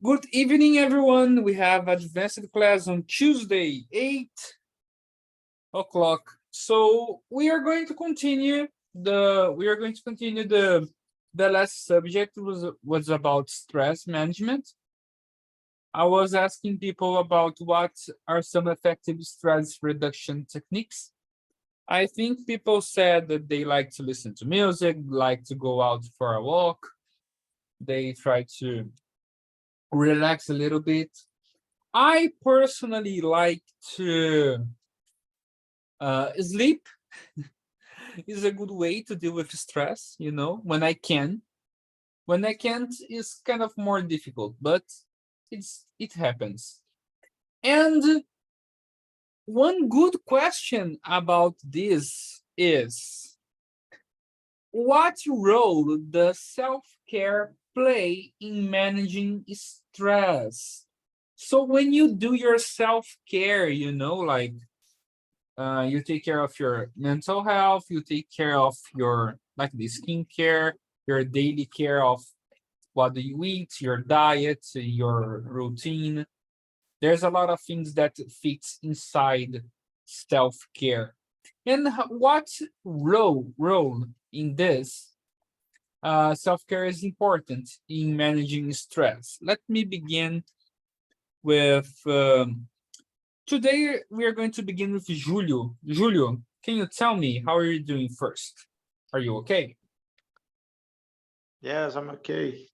Good evening, everyone. We have advanced class on Tuesday, 8 o'clock. So we are going to continue the last subject was about stress management. I was asking people about what are some effective stress reduction techniques. I think people said that they like to listen to music, like to go out for a walk. They try to relax a little bit. I personally like to sleep is a good way to deal with stress, when I can. When I can't is kind of more difficult, but it happens. And one good question about this is what role does self-care play in managing stress? So when you do your self-care, you take care of your mental health, you take care of your like the skincare, your daily care of what do you eat, your diet, your routine. There's a lot of things that fits inside self-care. And what role in this self-care is important in managing stress? Let me begin with today we are going to begin with Julio. Julio, can you tell me how are you doing first? Are you okay? Yes, I'm okay.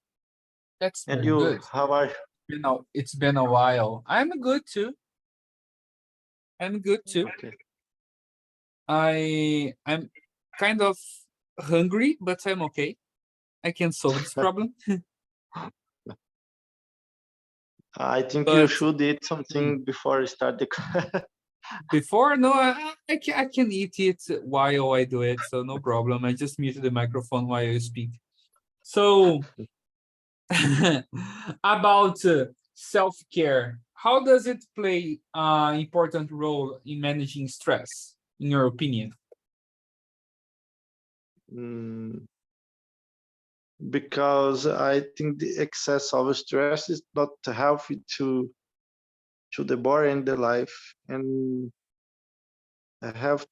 That's And very you, good. how are you? It's been a while. I'm good too. I'm good too. Okay. I'm kind of hungry, but I'm okay. I can solve this problem. I think you But should eat mm, something before you start the class. before, no, I can eat it while I do it, so no problem. I just muted the microphone while I speak. So about self-care, how does it play an important role in managing stress, in your opinion? Mm, because I think the excess of stress is not healthy to the body and the life. And health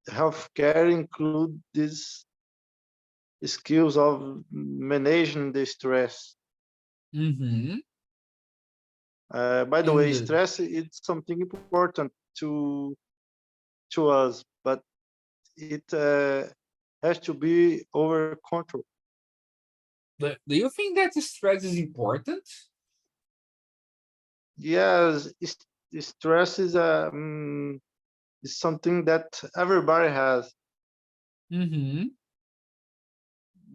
healthcare include these skills of managing the stress. Mm-hmm. By the way, And stress is something important to us, but it has to be over control. do you think that stress is important? Yes, stress is something that everybody has. Mm-hmm.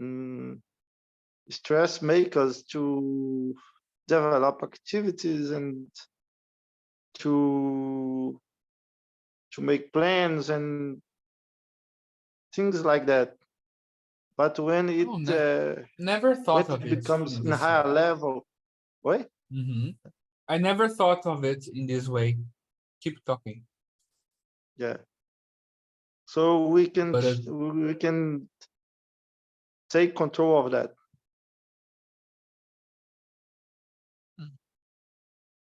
Mm, Stress makes us to develop activities and to to make plans and things like that. But Oh, never when thought of it it becomes in in a this way. higher level, what? Mm-hmm. I never thought of it in this way. Keep talking. Yeah. So we can But we can take control of that.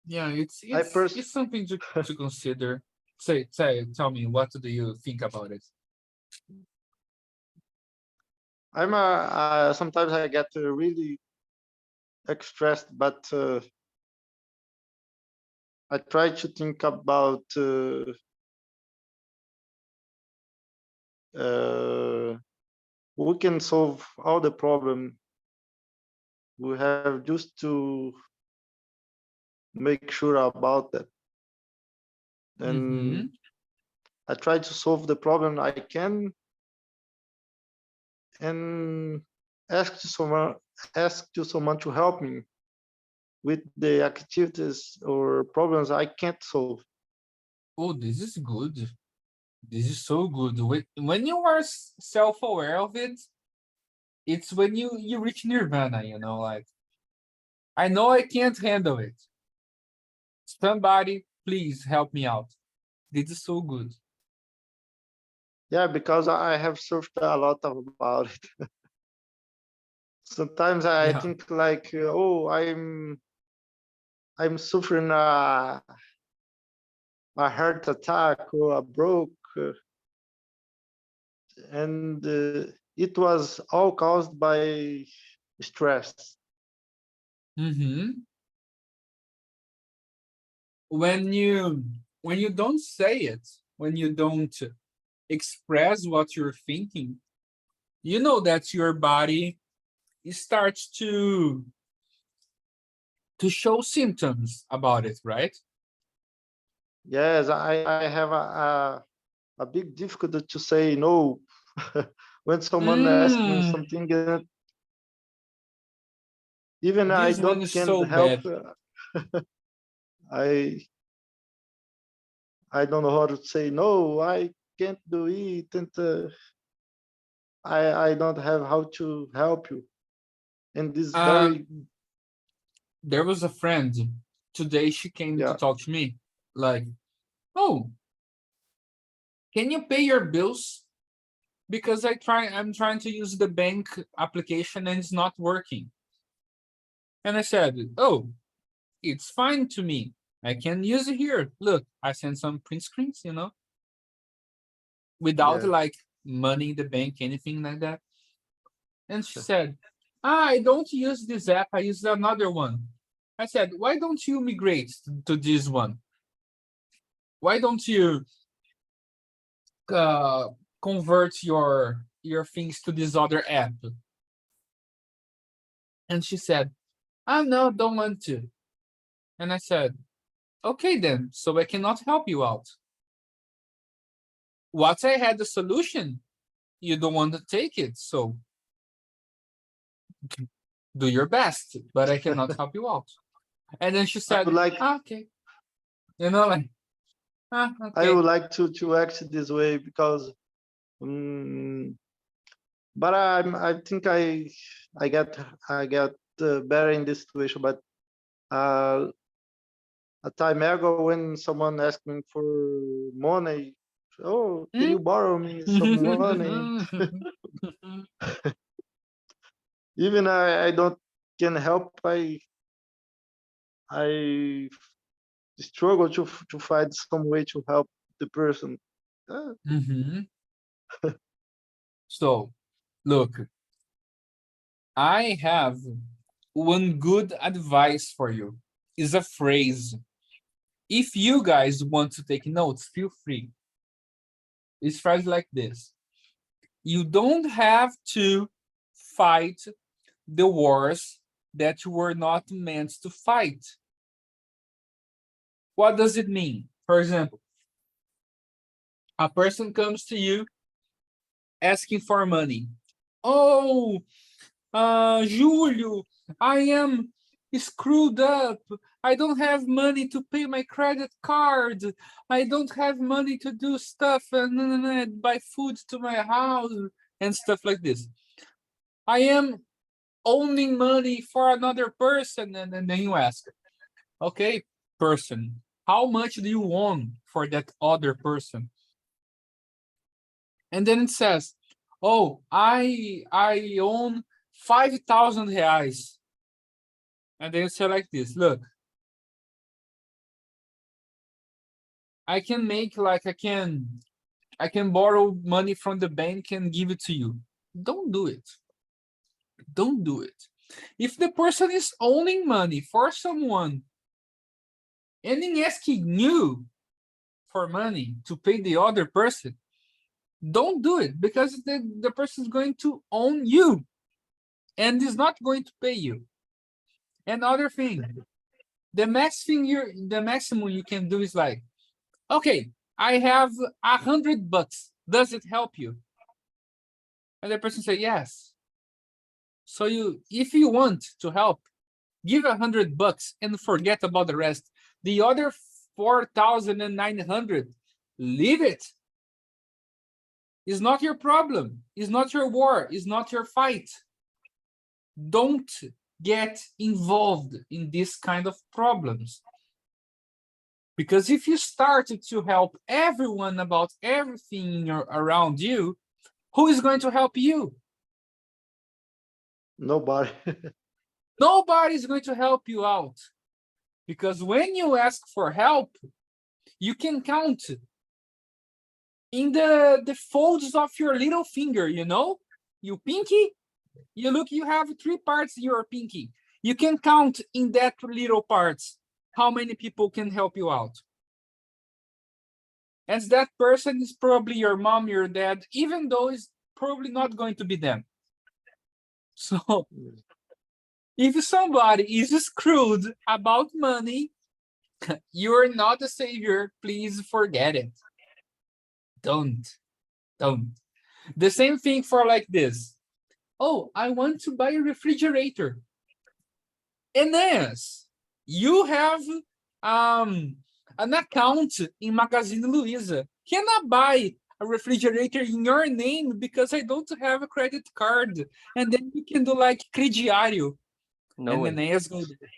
yeah, it's I it's pers it's something to consider. Tell me, what do you think about it? I'm sometimes I get really stressed, but I try to think about uh, we can solve all the problem. We have just to make sure about that. Mm-hmm. And I try to solve the problem I can and ask to someone to help me with the activities or problems I can't solve. Oh, this is good. This is so good. When you are self-aware of it, it's when you reach nirvana. Like I know I can't handle it. Somebody, please help me out. This is so good. Yeah, because I have searched a lot about it. Sometimes I Yeah. think like, oh, I'm suffering a heart attack or a stroke, and it was all caused by stress. Mm-hmm. When you don't say it, when you don't express what you're thinking, you know that your body starts to show symptoms about it, right? Yes, I have a big difficulty to say no when someone asks me Mm, something. Even I this one don't is can so help. bad. I I don't know how to say no. I can't do it, and I don't have how to help you. And this Uh, very, there was a friend today. She came to yeah, talk to me, like, "Oh, can you pay your bills? Because I'm trying to use the bank application and it's not working." And I said, "Oh, it's fine to me. I can use it here. Look, I sent some print screens, without yeah. like money in the bank, anything like that." And she said, I don't use this app. I use another one. I said, why don't you migrate to this one? Why don't you uh, convert your things to this other app? And she said, oh, no, don't want to. And I said, okay, then, so I cannot help you out. Once I had the solution, you don't want to take it. So do your best, but I cannot help you out. And then she I said, would like okay. Like, I okay. would like to act this way because, but I think I get better in this situation. But uh, a time ago when someone asked me for money, oh, can you borrow me some money? Even I don't can help. I struggle to find some way to help the person. Uh, Mhm. So, look, I have one good advice for you. Is a phrase. If you guys want to take notes, feel free. It's phrase like this. You don't have to fight the wars that you were not meant to fight. What does it mean? For example, a person comes to you asking for money. Oh, Julio, I am screwed up. I don't have money to pay my credit card. I don't have money to do stuff and buy food to my house and stuff like this. I am owning money for another person. And then you ask, okay, person, how much do you own for that other person? And then it says, oh, I own 5,000 reais. And then you say like this, look, I can make like I can borrow money from the bank and give it to you. Don't do it. Don't do it. If the person is owning money for someone and then asking you for money to pay the other person, don't do it because the person is going to own you and is not going to pay you. Another thing, the maximum you can do is like, okay, I have $100. Does it help you? And the person say yes. So if you want to help, give $100 and forget about the rest. The other 4,900, leave it. It's not your problem. It's not your war. It's not your fight. Don't get involved in this kind of problems. Because if you started to help everyone about everything around you, who is going to help you? Nobody. Nobody is going to help you out. Because when you ask for help, you can count in the folds of your little finger, you know? You pinky, you look, you have 3 parts in your pinky. You can count in that little parts how many people can help you out. And that person is probably your mom, your dad, even though it's probably not going to be them. So if somebody is screwed about money, you're not a savior. Please forget it. Don't. The same thing for like this. Oh, I want to buy a refrigerator. Enes, you have an account in Magazine Luiza. Can I buy a refrigerator in your name because I don't have a credit card? And then you can do like crediário. No and way. Enes go there.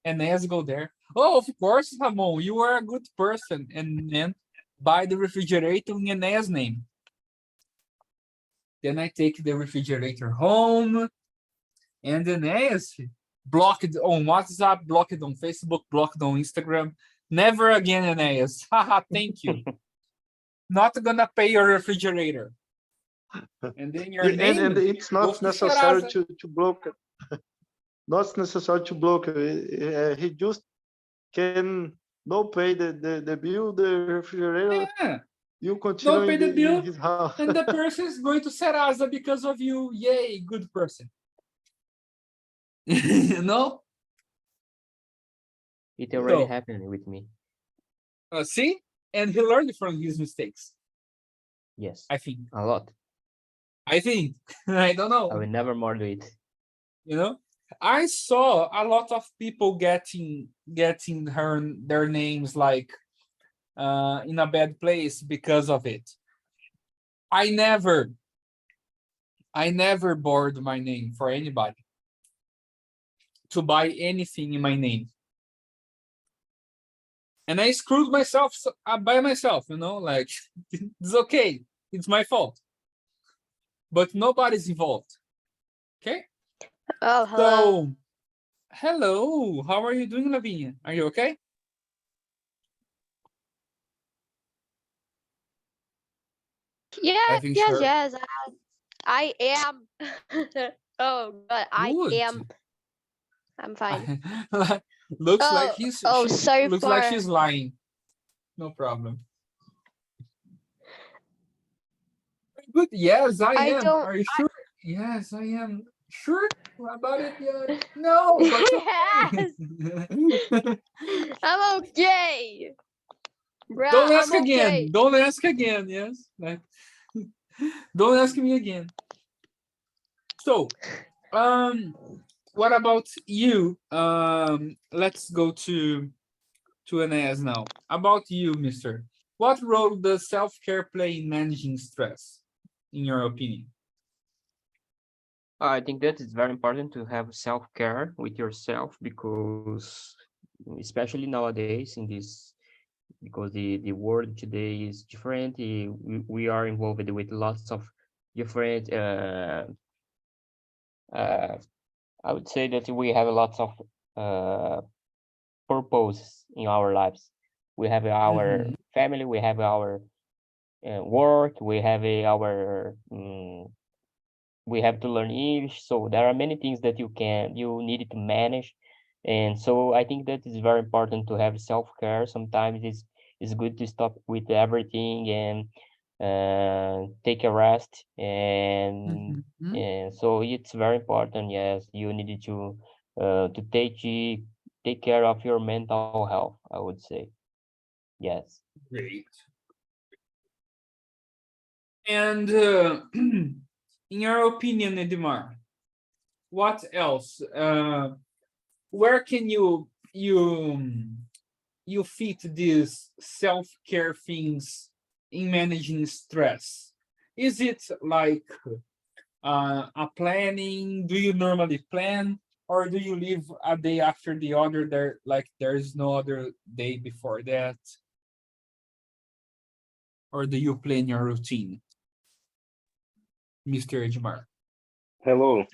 Enes go there. Oh, of course, Ramon, you are a good person. And then buy the refrigerator in Enes' name. Then I take the refrigerator home, and Enes blocked on WhatsApp, blocked on Facebook, blocked on Instagram. Never again, Enes. Haha, thank you. Not gonna pay your refrigerator. And then your name and it's goes not to necessary Serasa. to block it. Not necessary to block it. He just can no pay the bill, the refrigerator. Yeah, You continue don't pay the in bill, his house. and the person is going to Serasa because of you. Yay, good person. You know? It already So, happened with me. see? And he learned from his mistakes, Yes, I think. a lot. I think. I don't know. I will never more do it. You know, I saw a lot of people getting their names like in a bad place because of it. I never bored my name for anybody to buy anything in my name, and I screwed myself by myself, you know, like it's okay, it's my fault, but nobody's involved. Okay. Oh, hello. So hello, how are you doing, Lavinia? Are you okay? Yes, think yes, sure. yes. I am. Oh, but I Good. am. I'm fine. Looks like Oh, sorry looks like for. she's lying. No problem. Good. Yes, I I am. don't. Are you sure? Yes, I am. Sure about it? Yeah. No, but Yes, I'm okay. Bruh, don't ask I'm again. okay. Don't ask again. Yes. Like, don't ask me again. So, what about you? Let's go to Enes now. About you, mister. What role does self-care play in managing stress, in your opinion? I think that it's very important to have self-care with yourself because especially nowadays in this because the world today is different. We are involved with lots of different I would say that we have lots of purpose in our lives. We have our family, we have our work, we have our we have to learn English. So there are many things that you need to manage, and so I think that is very important to have self-care. Sometimes it's good to stop with everything and take a rest, and so it's very important. Yes, you need to take care of your mental health, I would say. Yes. Great. And in your opinion, Edmar, what else? Where can you fit these self-care things in managing stress? Is it like a planning? Do you normally plan, or do you live a day after the other? There is no other day before that, or do you plan your routine, Mr. Edmar? Hello.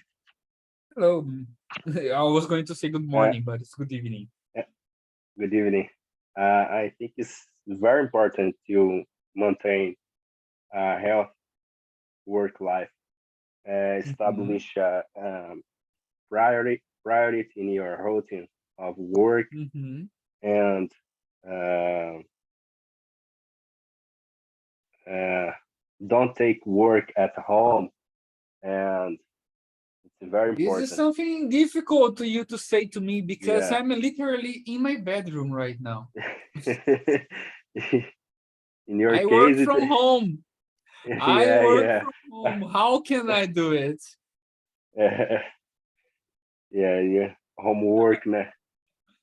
Hello. I was going to say good morning, but it's good evening. Good evening. I think it's very important to maintain a health work life. Mhm, Establish a priority in your routine of work mhm. and uh, uh, don't take work at home. And it's very This is important. something difficult to you to say to me because Yeah. I'm literally in my bedroom right now. In your I work case, from home. I yeah, work yeah. from home. How can I do it? Yeah, yeah. Homework, man.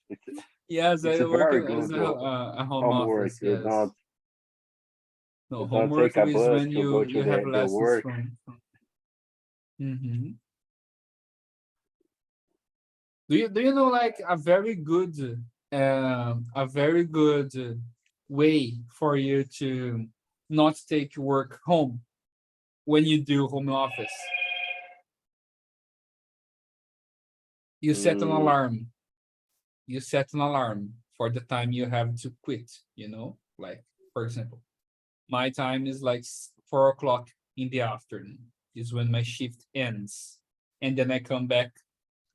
It's Yes, it's I a work very as good a home homework. office. Yes. No, You don't homework take a is bus when to go you to have the lessons work. from. Mhm. Do you know like a very good way for you to not take work home when you do home office? You set an Mm, alarm. You set an alarm for the time you have to quit. Like for example, my time is like 4 o'clock in the afternoon. Is when my shift ends, and then I come back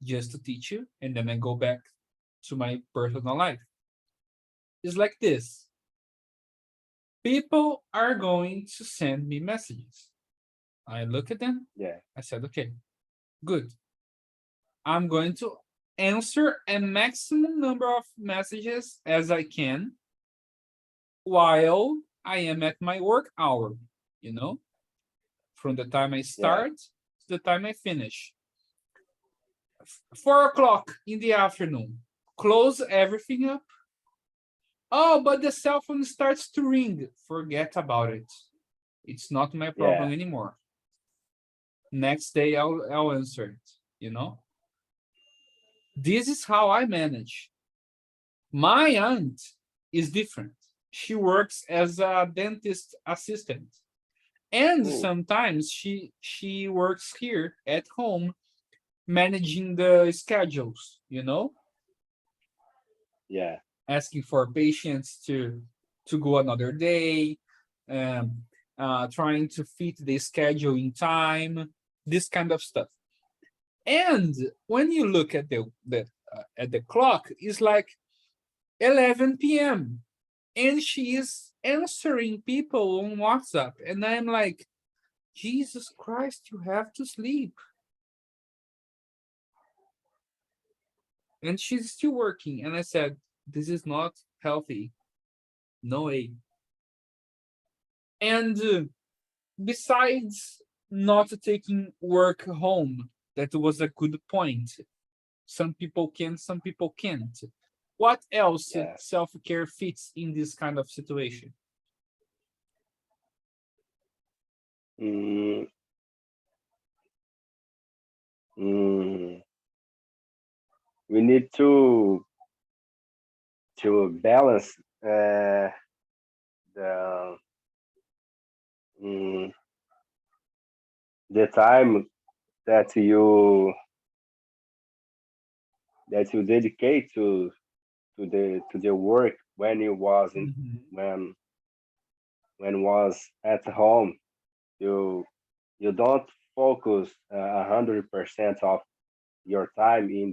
just to teach you, and then I go back to my personal life. It's like this. People are going to send me messages. I look at them. yeah, I said, okay, good. I'm going to answer a maximum number of messages as I can while I am at my work hour, you know, from the time I yeah, start to the time I finish. 4 o'clock in the afternoon, close everything up. Oh, but the cell phone starts to ring. Forget about it. It's not my yeah. problem anymore. Next day, I'll answer it, you know? This is how I manage. My aunt is different. She works as a dentist assistant. And Oh, sometimes she works here at home managing the schedules, yeah, asking for patients to go another day, um, trying to fit the schedule in time, this kind of stuff. And when you look at the clock, it's like 11 p.m. and she is answering people on WhatsApp, and I'm like, Jesus Christ, you have to sleep. And she's still working, and I said, this is not healthy. No way. And besides not taking work home, that was a good point. Some people can, some people can't. What else yeah. self-care fits in this kind of situation? Mm, mm. We need to balance the mm, the time that you dedicate to the work when you was in Mhm. when was at home. You don't focus 100% of your time in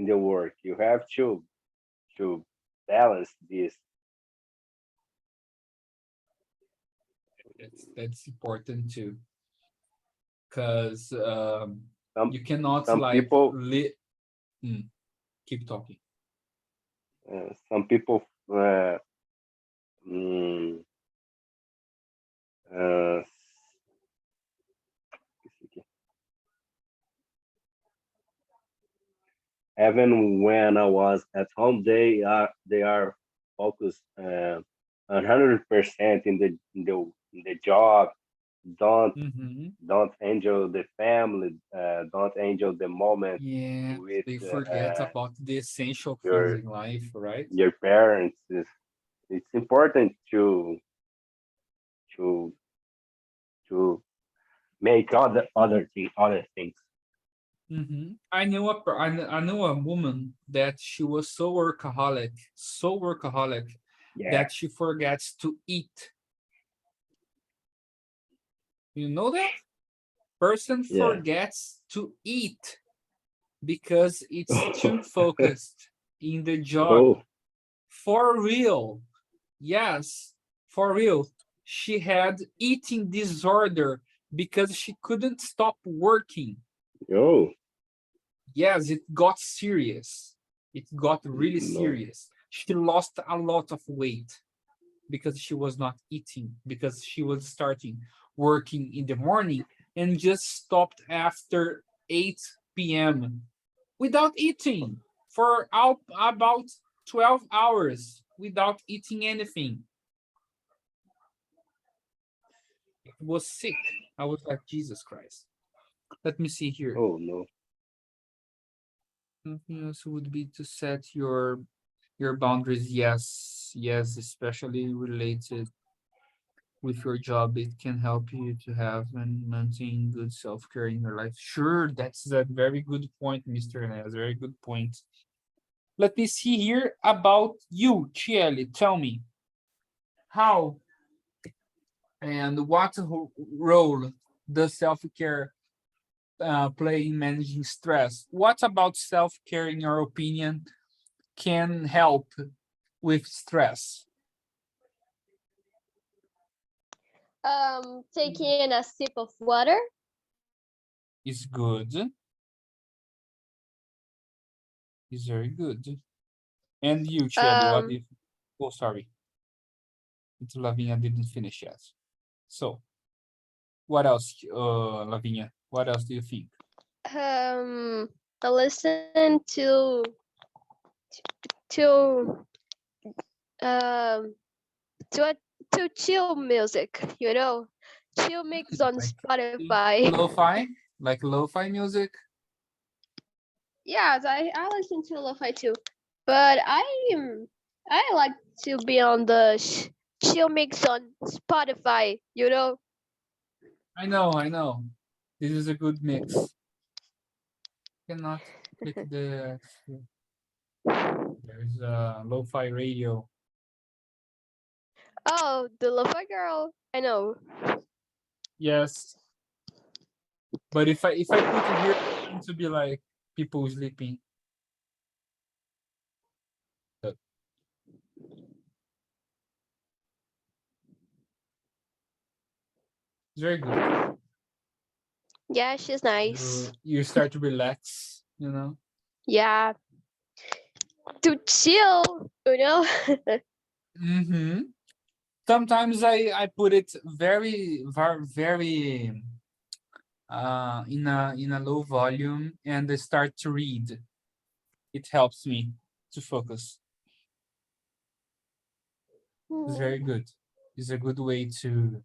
the work. You have to balance this. That's important too, because Some you cannot some like people keep talking. some people mm, uh, even when I was at home, they are focused 100% in the job. Don't Mhm. don't enjoy the family. Don't enjoy the moment Yeah, with they forget about the essential things your in life, right? your parents. It's important to to make other things. I knew I knew a woman that she was so workaholic Yeah. that she forgets to eat. You know that person Yeah. forgets to eat because it's too focused in the job. Oh, For real. Yes, for real. She had eating disorder because she couldn't stop working. oh, Yes, it got serious. It got really no. serious. She lost a lot of weight because she was not eating, because she was starting working in the morning and just stopped after 8 p.m. without eating for about 12 hours without eating anything. It was sick. I was like, Jesus Christ. Let me see here. Oh, no. Something else would be to set your boundaries. Yes, yes, especially related with your job. It can help you to have and maintain good self-care in your life. Sure, that's a very good point, Mr. Enes. Very good point. Let me see here about you, Chieli. Tell me how and what role does self-care play in managing stress? What about self-care, in your opinion, can help with stress? Taking a sip of water. Is good. Is very good. And you, Chieli, what do you? Oh, sorry. It's Lavinia didn't finish yet. So, what else, Lavinia? What else do you think? I listen to um to chill music, chill mix on Like Spotify. lo-fi, like lo-fi music. Yes, I listen to lo-fi too, but I like to be on the chill mix on Spotify. I know. This is a good mix. Cannot click the. There's a lo-fi radio. Oh, the lo-fi girl. I know. Yes, but if I put it here, it's going to be like people sleeping. It's very good. Yeah, she's nice. You start to relax, you know. Yeah, to chill. Mm-hmm. Sometimes I put it very in a low volume and I start to read. It helps me to focus. It's very good. It's a good way to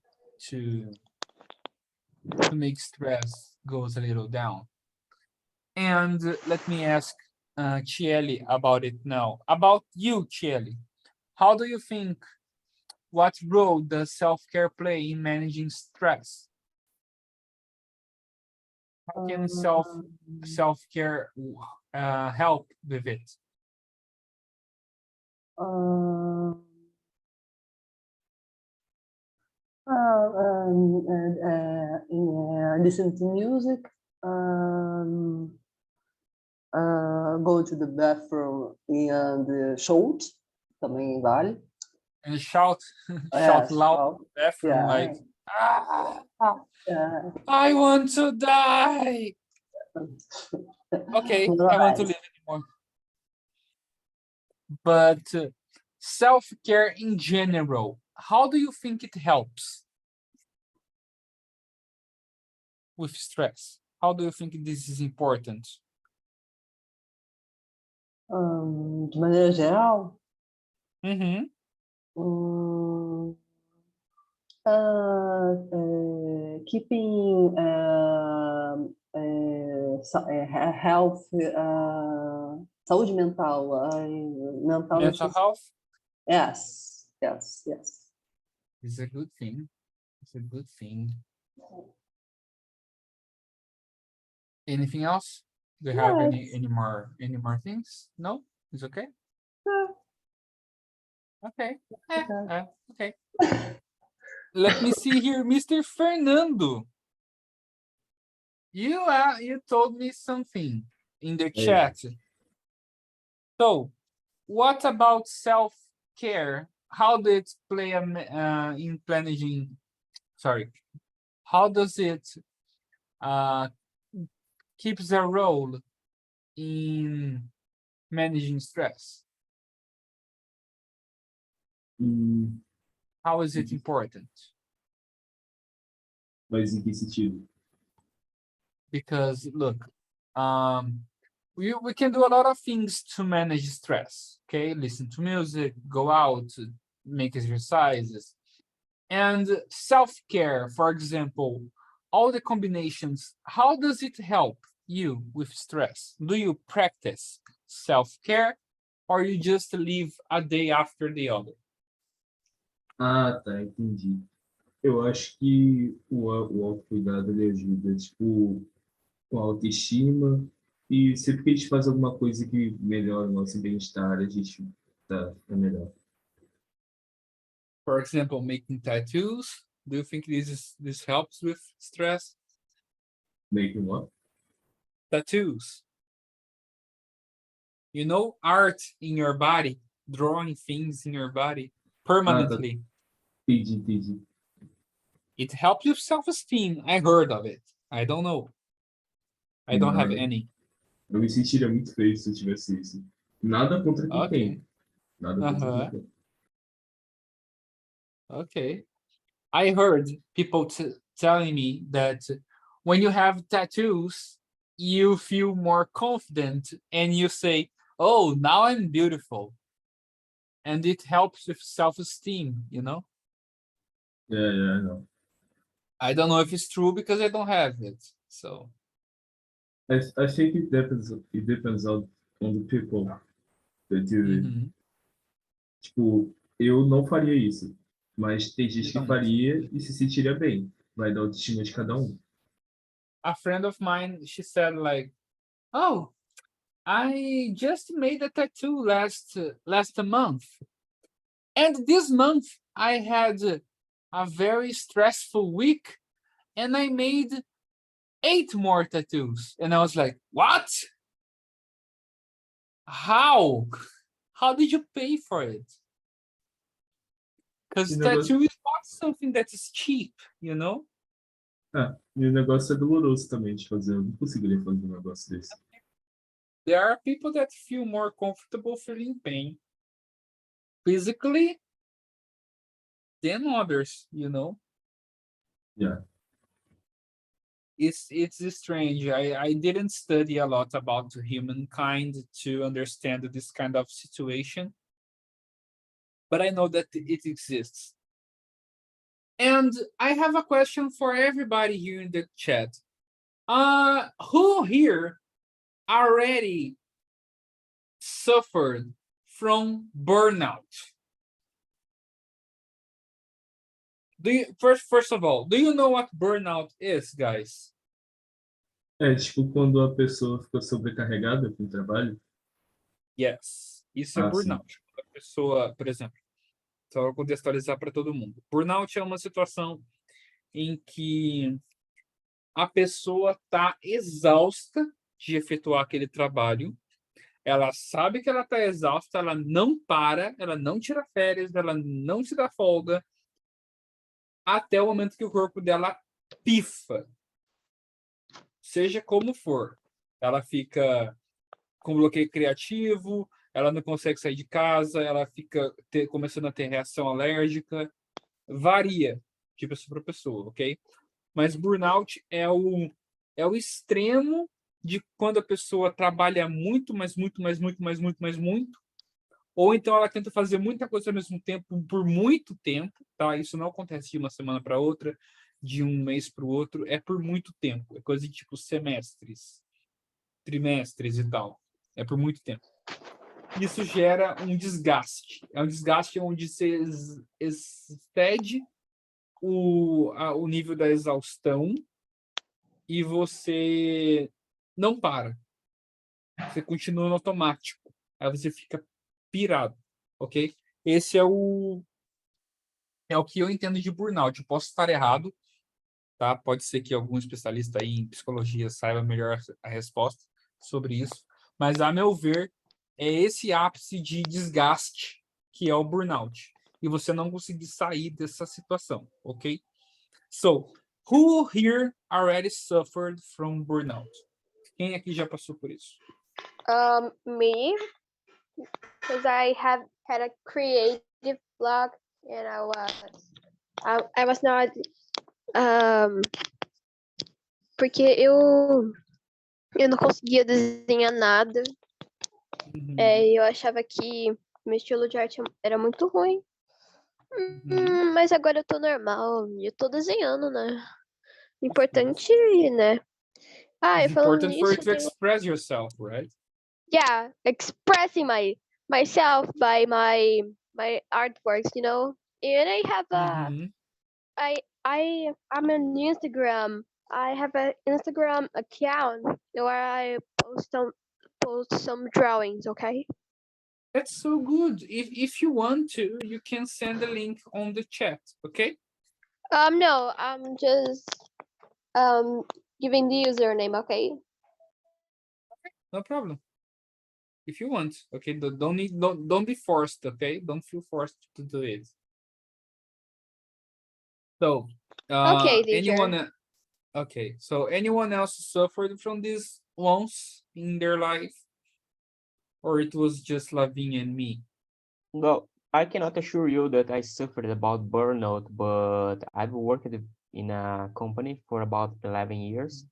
make stress goes a little down. And let me ask Chieli about it now. About you, Chieli. How do you think, what role does self-care play in managing stress? How can self-care help with it? Um, listen to music, go to the bathroom and shout, também vale. And shout Yeah, loud shout. in the bathroom, Yeah. like, ah, Yeah. I want to die. Okay, I want to Right. live anymore. But self-care in general, how do you think it helps with stress? How do you think this is important? De maneira geral, Mm-hmm. keeping health, saúde mental, mental Mental health Yes. is a good thing. It's a good thing. Anything else? Do you have Yes. any more things? No? It's okay? No. Okay. Okay. Okay. Let me see here, Mr. Fernando. You told me something in the Yeah. chat. So, what about self-care? How does it play in planning? Sorry, how does it keeps a role in managing stress? Hum, How is it important? mas em que sentido? Because look, we can do a lot of things to manage stress. Okay, listen to music, go out, make exercises, and self-care, for example, all the combinations. How does it help you with stress? Do you practice self-care, or you just live a day after the other? Ah, tá, entendi. Eu acho que o autocuidado ele ajuda, tipo, com a autoestima e sempre que a gente faz alguma coisa que melhora o nosso bem-estar, a gente tá melhor. For example, making tattoos. Do you think this helps with stress? Making what? Tattoos. You know, art in your body, drawing things in your body permanently. Entendi. It helps with self-esteem. I heard of it. I don't know. I don't have Não, any. eu me sentiria muito feio se eu tivesse isso. Nada contra quem Okay. tem. Nada contra quem tem. Okay. I heard people telling me that when you have tattoos, you feel more confident and you say, oh, now I'm beautiful. And it helps with self-esteem, you know? Yeah, não. I don't know if it's true because I don't have it. So I think it depends on the people that do it. mhm. Tipo, eu não faria isso, mas tem gente que Don't. faria e se sentiria bem. Vai da autoestima de cada um. A friend of mine, she said like, oh, I just made a tattoo last month. And this month I had a very stressful week and I made 8 more tattoos. And I was like, what? How? How did you pay for it? Because E o negócio- tattoo is not something that is cheap, you know? E o negócio é doloroso também de fazer. Eu não conseguiria fazer um negócio desse. There are people that feel more comfortable feeling pain physically than others, you know? Yeah. It's strange. I didn't study a lot about humankind to understand this kind of situation, but I know that it exists. And I have a question for everybody here in the chat. Who here already suffered from burnout? First of all, do you know what burnout is, guys? É tipo quando a pessoa fica sobrecarregada com o trabalho. Yes, isso é Ah, sim. burnout. A pessoa, por exemplo, só vou contextualizar para todo mundo. Burnout é uma situação em que a pessoa está exausta de efetuar aquele trabalho. Ela sabe que ela está exausta, ela não para, ela não tira férias, ela não se dá folga, até o momento que o corpo dela pifa. Seja como for. Ela fica com bloqueio criativo, ela não consegue sair de casa, ela fica começando a ter reação alérgica. Varia de pessoa para pessoa, ok? Mas burnout é o extremo de quando a pessoa trabalha muito, muito, ou então ela tenta fazer muita coisa ao mesmo tempo por muito tempo, tá? Isso não acontece de uma semana para outra, de um mês para o outro, é por muito tempo, é coisa de tipo semestres, trimestres e tal, é por muito tempo. Isso gera um desgaste, é um desgaste onde você excede o nível da exaustão e você não para. Você continua no automático. Aí você fica pirado, ok? Esse é o que eu entendo de burnout. Eu posso estar errado, tá? Pode ser que algum especialista aí em psicologia saiba melhor a resposta sobre isso, mas a meu ver é esse ápice de desgaste que é o burnout e você não conseguir sair dessa situação, ok? So, who here already suffered from burnout? Quem aqui já passou por isso? Me, because I have had a creative block and I was not porque eu não conseguia desenhar nada. Uhum, Eu achava que meu estilo de arte era muito ruim. uhum. Mas agora eu tô normal, eu tô desenhando, né? Importante, né? It's Falando important for you nisso, to express yourself, right? yeah, expressing myself by my artworks, you know. And I have Uhum. I'm on Instagram. I have an Instagram account where I post some drawings, okay? That's so good. If you want to, you can send the link on the chat, okay? No, I'm just giving the username, okay? No problem. If you want, okay. Don't be forced, okay? Don't feel forced to do it. So, Okay, teacher. okay. So anyone else suffered from this once in their life, or it was just Lavigne and me? No, I cannot assure you that I suffered about burnout, but I've worked in a company for about 11 years.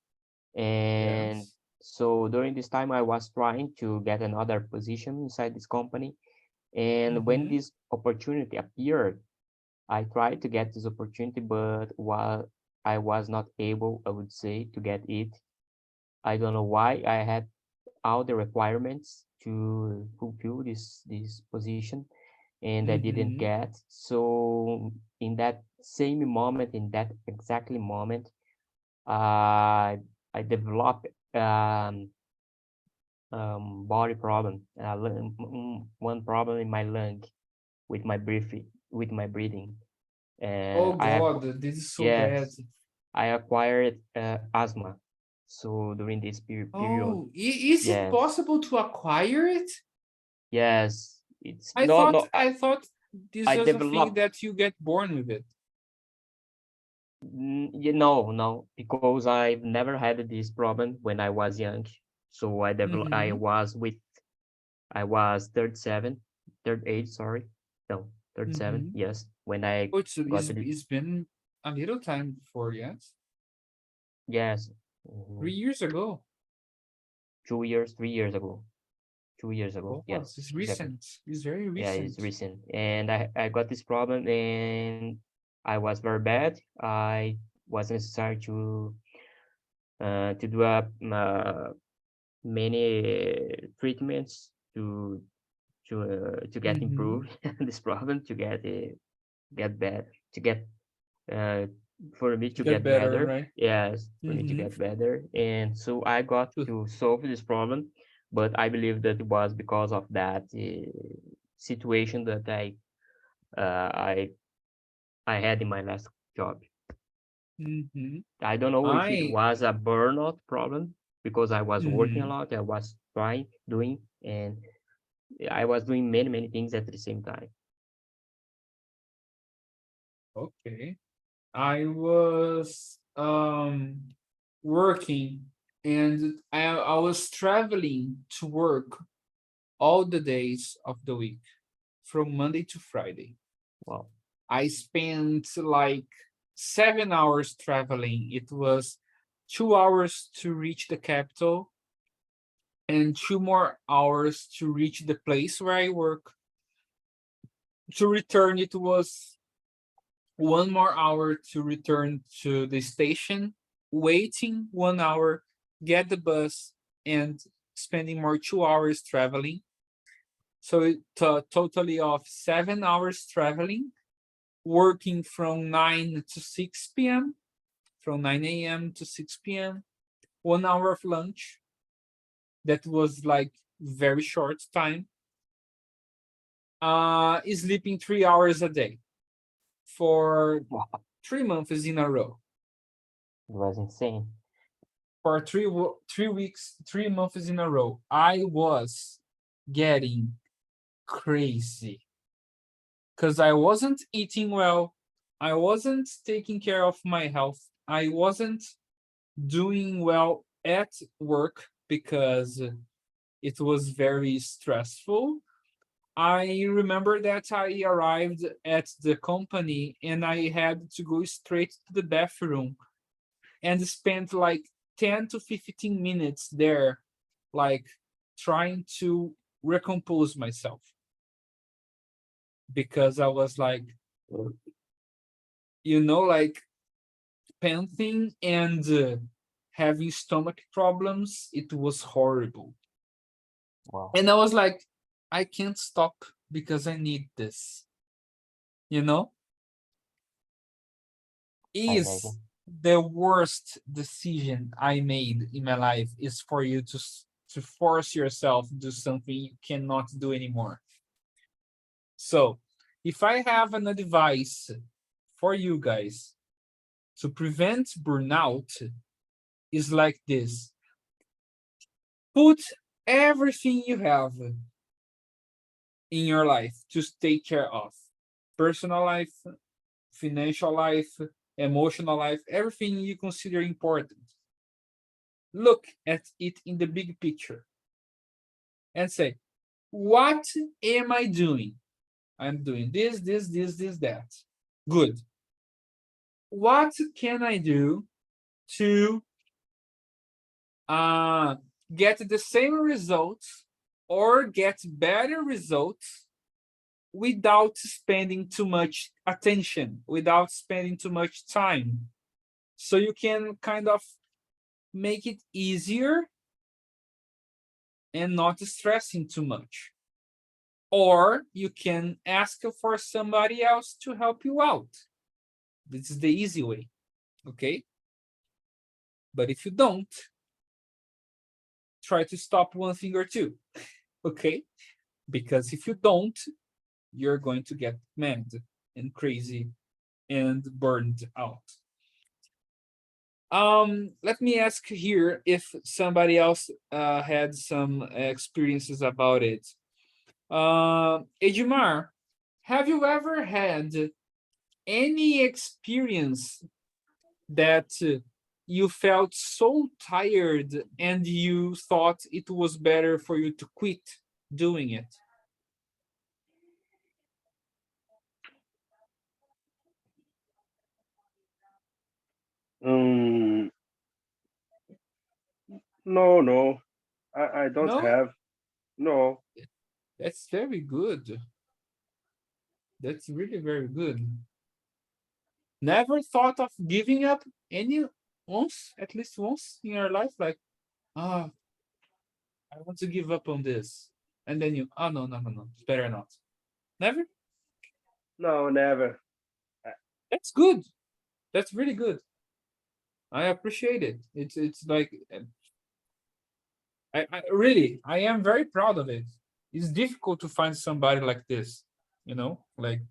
And Yes. so during this time, I was trying to get another position inside this company. And when Mhm. this opportunity appeared, I tried to get this opportunity, but while I was not able, I would say, to get it. I don't know why I had all the requirements to fulfill this position, and I didn't Mhm. get. So in that same moment, in that exactly moment, I developed body problem. One problem in my lung with my breathing. Oh I God, this is so bad. yes, I acquired asthma. So during this period, Oh, is it yes, possible to acquire it? yes, it's I no, thought no. I thought this I was a thing developed. that you get born with it. No, because I've never had this problem when I was young. So Mhm. I was 37, third age, sorry. No, 37, Mhm. yes. When I Oh, got to the, it's been a little time before, yes. yes, 3 years ago. 2 years, 3 years ago. 2 years ago, Oh, yes, this is exactly. recent. It's very Yeah, it's recent. recent. And I got this problem and I was very bad. I was necessary to do many treatments to get Mhm. improved this problem get bad to get uh for me To to get get better, better. right? Yes, for me to Mhm. get better. And so I got To- to solve this problem, but I believe that it was because of that situation that uh, I I had in my last job. Mhm. I don't know if it I was a burnout problem because I was working a Mhm. lot. I was trying, doing, and I was doing many things at the same time. Okay. I was working and I was traveling to work all the days of the week from Monday to Friday. Wow. I spent like 7 hours traveling. It was 2 hours to reach the capital and 2 more hours to reach the place where I work. To return, it was 1 more hour to return to the station, waiting 1 hour, get the bus, and spending more 2 hours traveling. So it totally of 7 hours traveling, working from 9 to 6 p.m., from 9 a.m. to 6 p.m., 1 hour of lunch, that was like very short time, sleeping 3 hours a day for Wow, 3 months in a row. it was insane. For 3 weeks, 3 months in a row, I was getting crazy because I wasn't eating well. I wasn't taking care of my health. I wasn't doing well at work because it was very stressful. I remember that I arrived at the company and I had to go straight to the bathroom and spent like 10 to 15 minutes there, like trying to recompose myself because I was like, like panting and having stomach problems. It was horrible. Wow, And I was like, I can't stop because I need this. You know, I is imagine. the worst decision I made in my life is for you to force yourself to do something you cannot do anymore. So, if I have an advice for you guys to prevent burnout, is like this: put everything you have in your life to take care of, personal life, financial life, emotional life, everything you consider important. Look at it in the big picture and say, what am I doing? I'm doing this, that. Good. What can I do to get the same results or get better results without spending too much attention, without spending too much time? So you can kind of make it easier and not stressing too much. Or you can ask for somebody else to help you out. This is the easy way, okay? But if you don't, try to stop one thing or two, okay? Because if you don't, you're going to get mad and crazy and burned out. Let me ask here if somebody else had some experiences about it. Edmar, have you ever had any experience that you felt so tired and you thought it was better for you to quit doing it? Mm, no, I don't No, have. No, that's very good. That's really very good. Never thought of giving up any once, at least once in your life, like, ah, I want to give up on this. And then you, oh, no, it's better not. Never? no, never. That's good. That's really good. I appreciate it. It's like, I am very proud of it. It's difficult to find somebody like this, like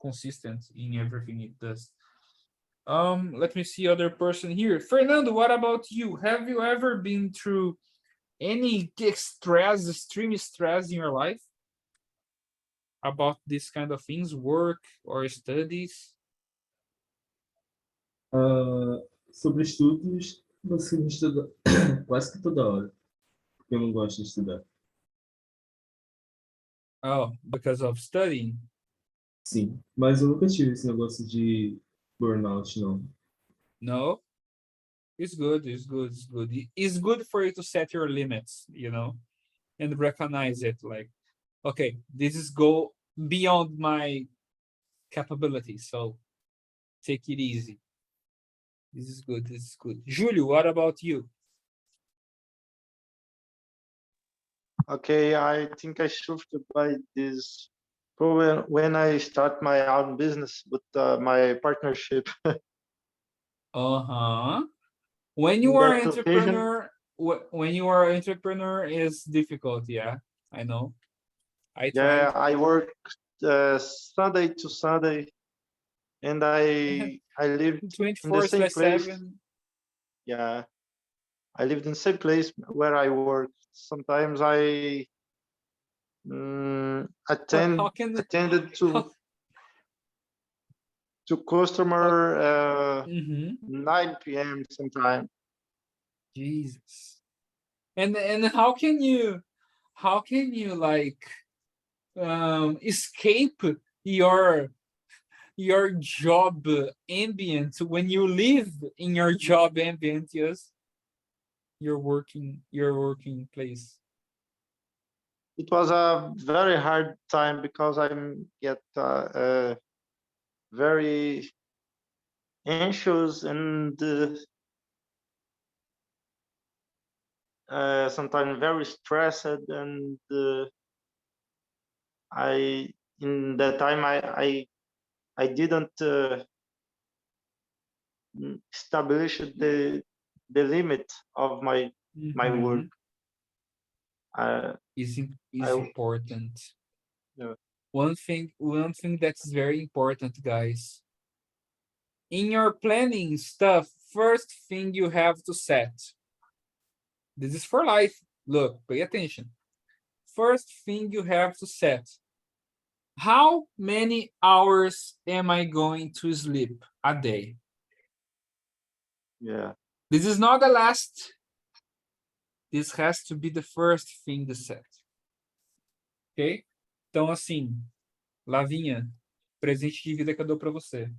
consistent in everything it does. Let me see other person here. Fernando, what about you? Have you ever been through any stress, extreme stress in your life about this kind of things, work or studies? Sobre estudos, você estuda quase que toda hora, porque eu não gosto de estudar. Oh, because of studying? Sim, mas eu nunca tive esse negócio de burnout, não. No? It's good, it's good, it's good. It's good for you to set your limits, and recognize it like, okay, this is go beyond my capability, so take it easy. This is good, this is good. Julio, what about you? Okay, I think I suffered by this problem when I start my own business with my partnership. Uh-huh. When you In are that occasion, entrepreneur, when you are an entrepreneur is difficult. Yeah, I know. I Yeah, tried. I work Sunday to Sunday, and I live in the same place. 24/7. Yeah, I lived in the same place where I work. Sometimes I How can attended how, to customer Mhm. 9 p.m. sometime. Jesus. And how can you like escape your your job ambient when you live in your job ambient? Yes, your working place. It was a very hard time because I'm get very anxious and sometimes very stressed, and I in that time I didn't establish the limit of my work. Mhm. Is I important. Yeah. One thing that's very important, guys. In your planning stuff, first thing you have to set. This is for life. Look, pay attention. First thing you have to set. How many hours am I going to sleep a day? Yeah. This is not the last. This has to be the first thing to set. Ok? Então, assim, Lavinha, presente de vida que eu dou para você.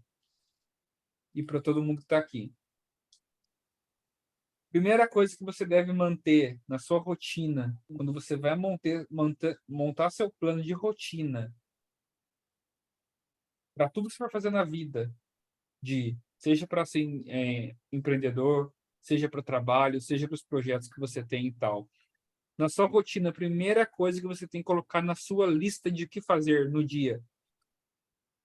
E para todo mundo que está aqui. Primeira coisa que você deve manter na sua rotina, quando você vai montar seu plano de rotina, para tudo que você vai fazer na vida, seja para ser empreendedor, seja para o trabalho, seja para os projetos que você tem e tal. Na sua rotina, a primeira coisa que você tem que colocar na sua lista de o que fazer no dia: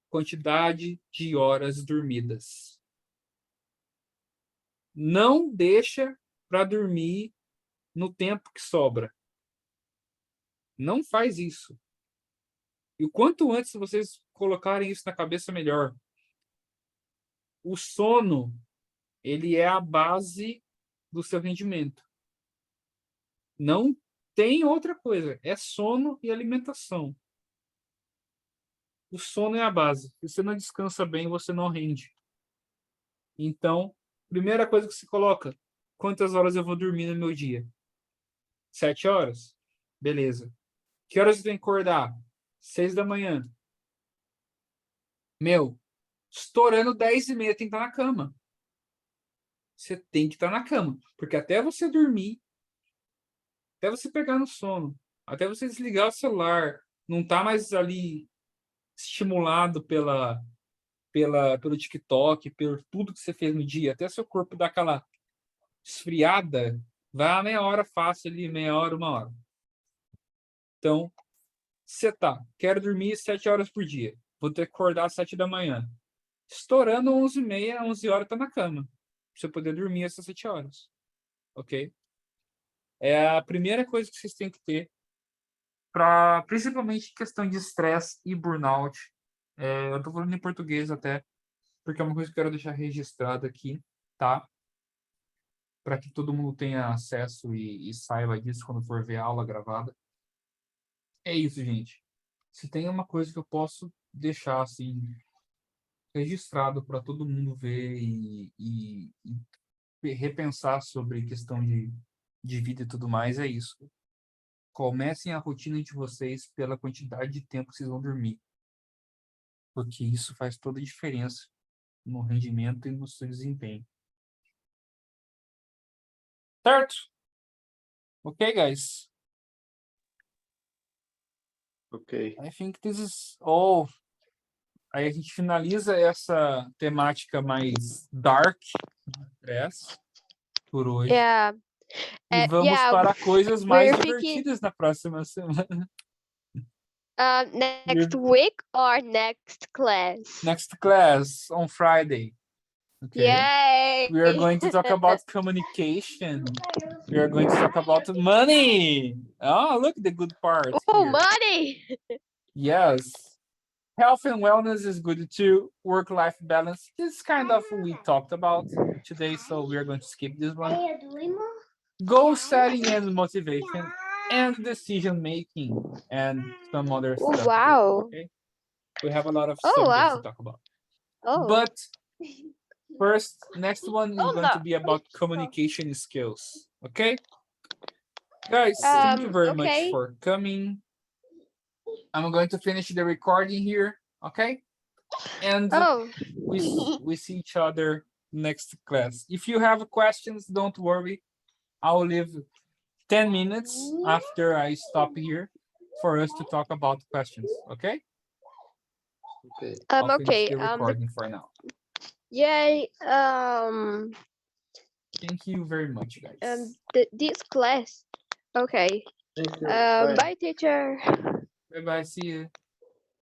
quantidade de horas dormidas. Não deixa para dormir no tempo que sobra. Não faz isso. E o quanto antes vocês colocarem isso na cabeça, melhor. O sono, ele é a base do seu rendimento. Não tem outra coisa. É sono e alimentação. O sono é a base. Se você não descansa bem, você não rende. Então, primeira coisa que se coloca: quantas horas eu vou dormir no meu dia? 7 horas? Beleza. Que horas eu tenho que acordar? 6 da manhã. Meu, estourando 10h30 tem que estar na cama. Você tem que estar na cama. Porque até você dormir, até você pegar no sono, até você desligar o celular, não tá mais ali estimulado pelo TikTok, por tudo que você fez no dia, até seu corpo dar aquela esfriada, vai a meia hora fácil ali, meia hora, 1 hora. Então, você quero dormir 7 horas por dia, vou ter que acordar às 7 da manhã. Estourando 11h30, 11 horas, tá na cama. Pra você poder dormir essas 7 horas. Ok? É a primeira coisa que vocês têm que ter, principalmente questão de estresse e burnout. Eu tô falando em português até, porque é uma coisa que eu quero deixar registrado aqui, tá? Para que todo mundo tenha acesso e saiba disso quando for ver a aula gravada. É isso, gente. Se tem uma coisa que eu posso deixar assim registrado para todo mundo ver e repensar sobre questão de vida e tudo mais, é isso. Comecem a rotina de vocês pela quantidade de tempo que vocês vão dormir. Porque isso faz toda a diferença no rendimento e no seu desempenho. Certo? Ok, guys? Okay. I think this is all. Aí a gente finaliza essa temática mais dark de stress por hoje. Yeah. E vamos yeah, para coisas mais we're thinking divertidas na próxima semana. next week or next class. Next class on Friday. Okay. Yay! We are going to talk about communication. We are going to talk about money. Oh, look the good part. Oh, here. money! Yes. Health and wellness is good too. Work-life balance. This is kind of we talked about today, so we are going to skip this one. Goal setting and motivation and decision making and some other Oh, stuff. here, wow. Okay. We have a lot of Oh, subjects to wow. talk about. Oh. But first, next one is Hold going to up. be about communication skills. Okay. Guys, thank you very much Okay. for coming. I'm going to finish the recording here. Okay. And Oh. we see each other next class. If you have questions, don't worry. I'll leave 10 minutes after I stop here for us to talk about questions. Okay. Okay. I'll finish Okay. the recording for now. Yay. Thank you very much, guys. This class. Okay. Thank you. Bye. Bye, teacher. Bye bye. See you.